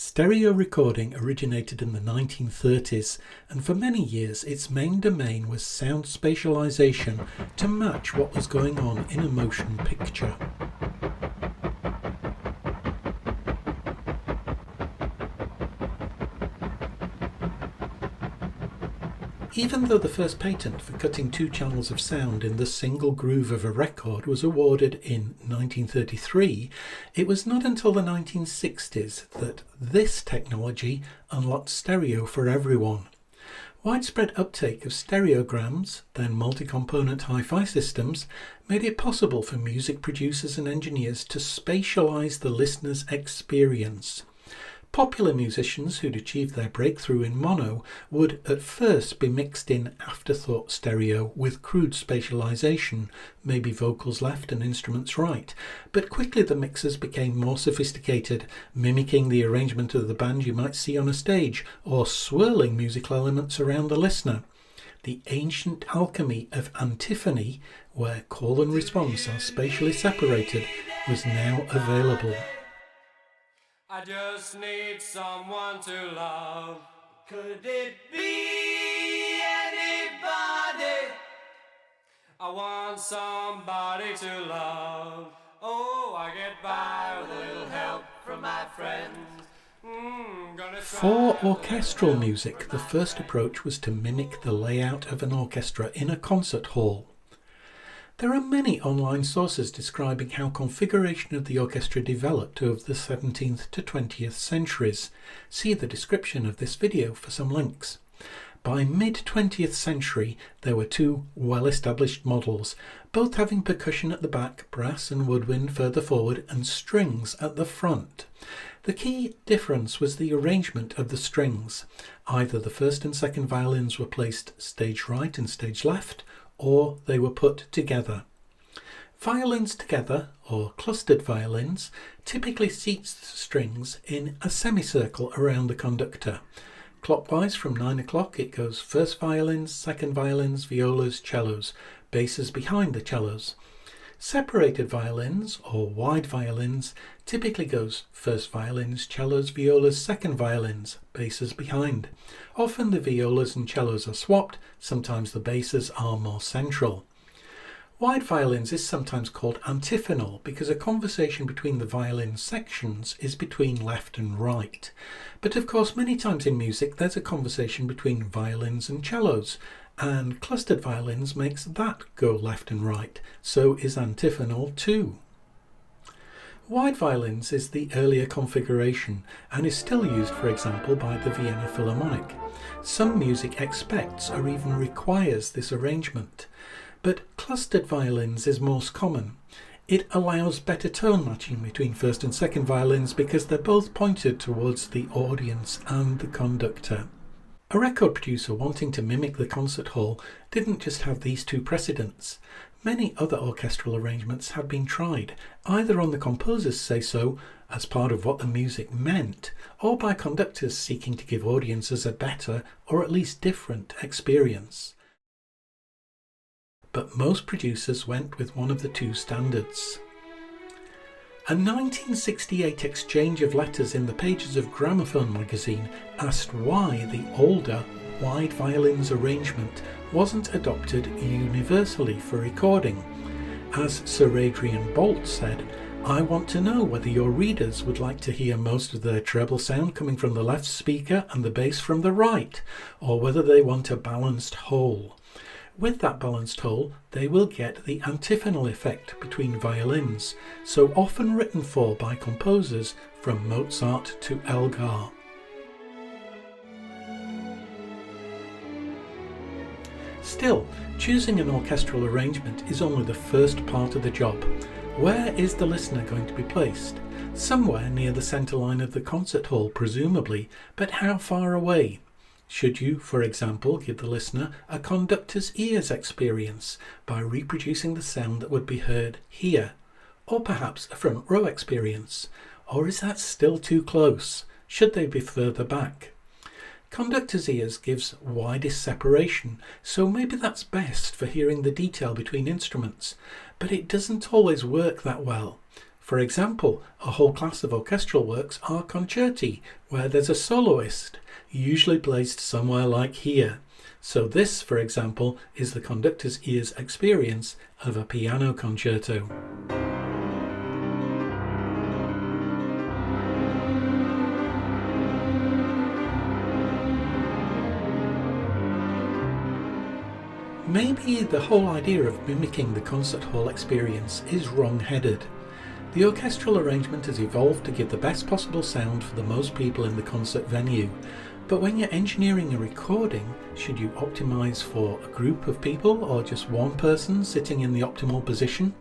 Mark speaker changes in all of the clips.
Speaker 1: Stereo recording originated in the 1930s, and for many years its main domain was sound spatialization to match what was going on in a motion picture. Even though the first patent for cutting two channels of sound in the single groove of a record was awarded in 1933, it was not until the 1960s that this technology unlocked stereo for everyone. Widespread uptake of stereograms, then multi-component hi-fi systems, made it possible for music producers and engineers to spatialize the listener's experience. Popular musicians who'd achieved their breakthrough in mono would at first be mixed in afterthought stereo with crude spatialization, maybe vocals left and instruments right, but quickly the mixers became more sophisticated, mimicking the arrangement of the band you might see on a stage, or swirling musical elements around the listener. The ancient alchemy of antiphony, where call and response are spatially separated, was now available.
Speaker 2: I just need someone to love. Could it be anybody? I want somebody to love. Oh, I get by with a little help from my friends.
Speaker 1: For orchestral music, the first approach was to mimic the layout of an orchestra in a concert hall. There are many online sources describing how configuration of the orchestra developed over the 17th to 20th centuries. See the description of this video for some links. By mid-20th century, there were two well-established models, both having percussion at the back, brass and woodwind further forward, and strings at the front. The key difference was the arrangement of the strings. Either the first and second violins were placed stage right and stage left, or they were put together. Violins together, or clustered violins, typically seats the strings in a semicircle around the conductor. Clockwise from 9 o'clock it goes first violins, second violins, violas, cellos, basses behind the cellos. Separated violins, or wide violins, typically goes first violins, cellos, violas, second violins, basses behind. Often the violas and cellos are swapped, sometimes the basses are more central. Wide violins is sometimes called antiphonal because a conversation between the violin sections is between left and right. But of course many times in music there's a conversation between violins and cellos, and clustered violins makes that go left and right, so is antiphonal too. Wide violins is the earlier configuration and is still used, for example, by the Vienna Philharmonic. Some music expects or even requires this arrangement, but clustered violins is most common. It allows better tone matching between first and second violins because they're both pointed towards the audience and the conductor. A record producer wanting to mimic the concert hall didn't just have these two precedents. Many other orchestral arrangements have been tried, either on the composer's say-so, as part of what the music meant, or by conductors seeking to give audiences a better, or at least different, experience. But most producers went with one of the two standards. A 1968 exchange of letters in the pages of Gramophone magazine asked why the older wide violins arrangement wasn't adopted universally for recording. As Sir Adrian Boult said, "I want to know whether your readers would like to hear most of their treble sound coming from the left speaker and the bass from the right, or whether they want a balanced whole. With that balanced whole, they will get the antiphonal effect between violins, so often written for by composers from Mozart to Elgar." Still, choosing an orchestral arrangement is only the first part of the job. Where is the listener going to be placed? Somewhere near the centre line of the concert hall, presumably, but how far away? Should you, for example, give the listener a conductor's ears experience by reproducing the sound that would be heard here? Or perhaps a front row experience? Or is that still too close? Should they be further back? Conductor's ears gives widest separation, so maybe that's best for hearing the detail between instruments, but it doesn't always work that well. For example, a whole class of orchestral works are concerti, where there's a soloist, usually placed somewhere like here. So this, for example, is the conductor's ear's experience of a piano concerto. Maybe the whole idea of mimicking the concert hall experience is wrong-headed. The orchestral arrangement has evolved to give the best possible sound for the most people in the concert venue. But when you're engineering a recording, should you optimize for a group of people or just one person sitting in the optimal position?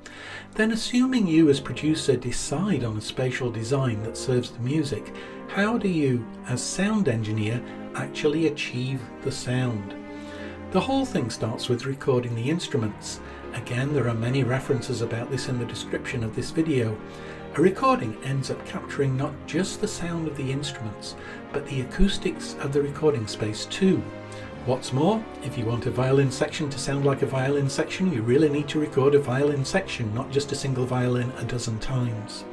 Speaker 1: Then assuming you as producer decide on a spatial design that serves the music, how do you, as sound engineer, actually achieve the sound? The whole thing starts with recording the instruments. Again, there are many references about this in the description of this video. A recording ends up capturing not just the sound of the instruments, but the acoustics of the recording space too. What's more, if you want a violin section to sound like a violin section, you really need to record a violin section, not just a single violin a dozen times.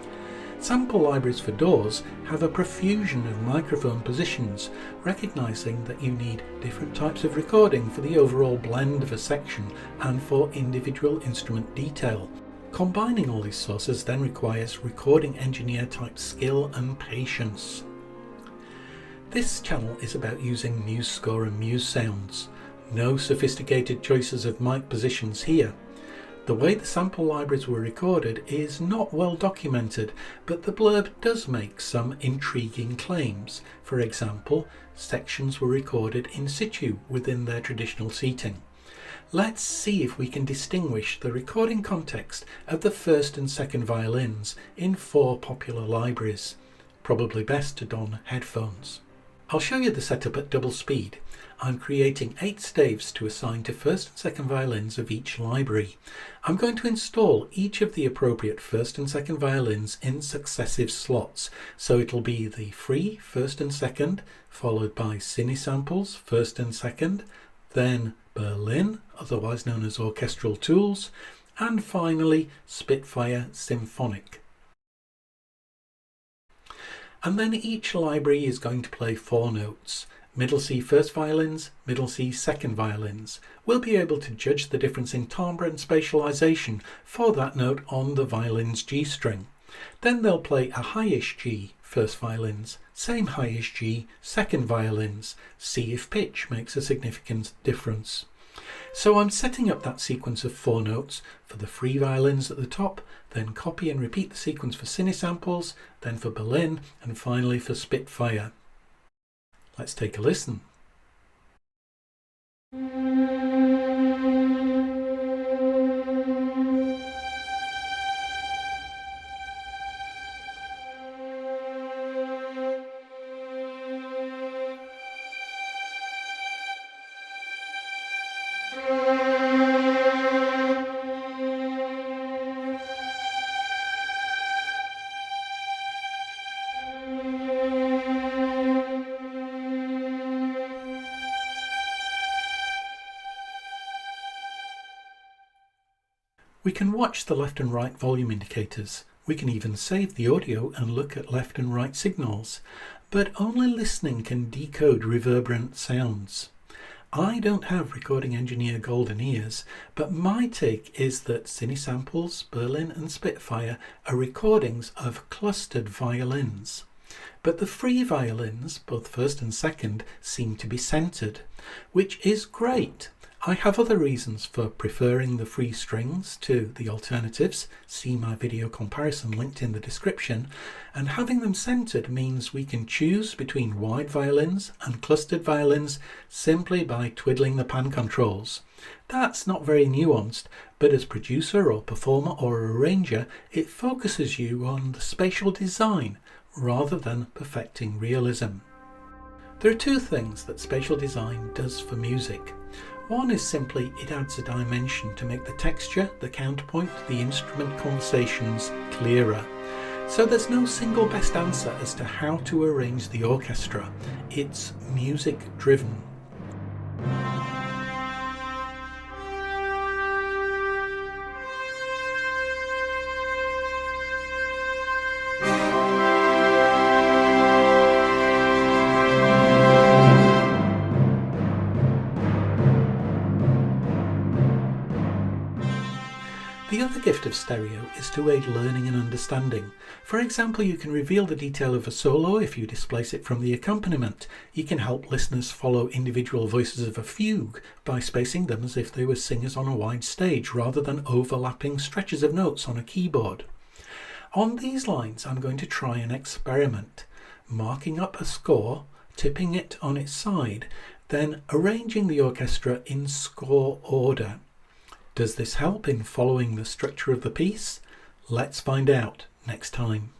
Speaker 1: Sample libraries for DAWs have a profusion of microphone positions, recognizing that you need different types of recording for the overall blend of a section and for individual instrument detail. Combining all these sources then requires recording engineer type skill and patience. This channel is about using MuseScore and Musesounds. No sophisticated choices of mic positions here. The way the sample libraries were recorded is not well documented, but the blurb does make some intriguing claims. For example, sections were recorded in situ within their traditional seating. Let's see if we can distinguish the recording context of the first and second violins in 4 popular libraries. Probably best to don headphones. I'll show you the setup at double speed. I'm creating 8 staves to assign to first and second violins of each library. I'm going to install each of the appropriate first and second violins in successive slots. So it'll be the free first and second, followed by Cinesamples first and second, then Berlin, otherwise known as orchestral tools, and finally Spitfire Symphonic. And then each library is going to play 4 notes. Middle C first violins, middle C second violins. We'll be able to judge the difference in timbre and spatialization for that note on the violin's G string. Then they'll play a highish G first violins, same highish G second violins. See if pitch makes a significant difference. So I'm setting up that sequence of 4 notes for the free violins at the top, then copy and repeat the sequence for Cinesamples, then for Berlin, and finally for Spitfire. Let's take a listen. We can watch the left and right volume indicators. We can even save the audio and look at left and right signals, but only listening can decode reverberant sounds. I don't have recording engineer golden ears, but my take is that Cinesamples, Berlin and Spitfire are recordings of clustered violins. But the free violins, both first and second, seem to be centered, which is great. I have other reasons for preferring the free strings to the alternatives. See my video comparison linked in the description. And having them centered means we can choose between wide violins and clustered violins simply by twiddling the pan controls. That's not very nuanced, but as producer or performer or arranger, it focuses you on the spatial design rather than perfecting realism. There are 2 things that spatial design does for music. One is simply it adds a dimension to make the texture, the counterpoint, the instrument conversations clearer. So there's no single best answer as to how to arrange the orchestra. It's music driven. stereo is to aid learning and understanding. For example, you can reveal the detail of a solo if you displace it from the accompaniment. You can help listeners follow individual voices of a fugue by spacing them as if they were singers on a wide stage rather than overlapping stretches of notes on a keyboard. On these lines, I'm going to try an experiment, marking up a score, tipping it on its side, then arranging the orchestra in score order. Does this help in following the structure of the piece? Let's find out next time.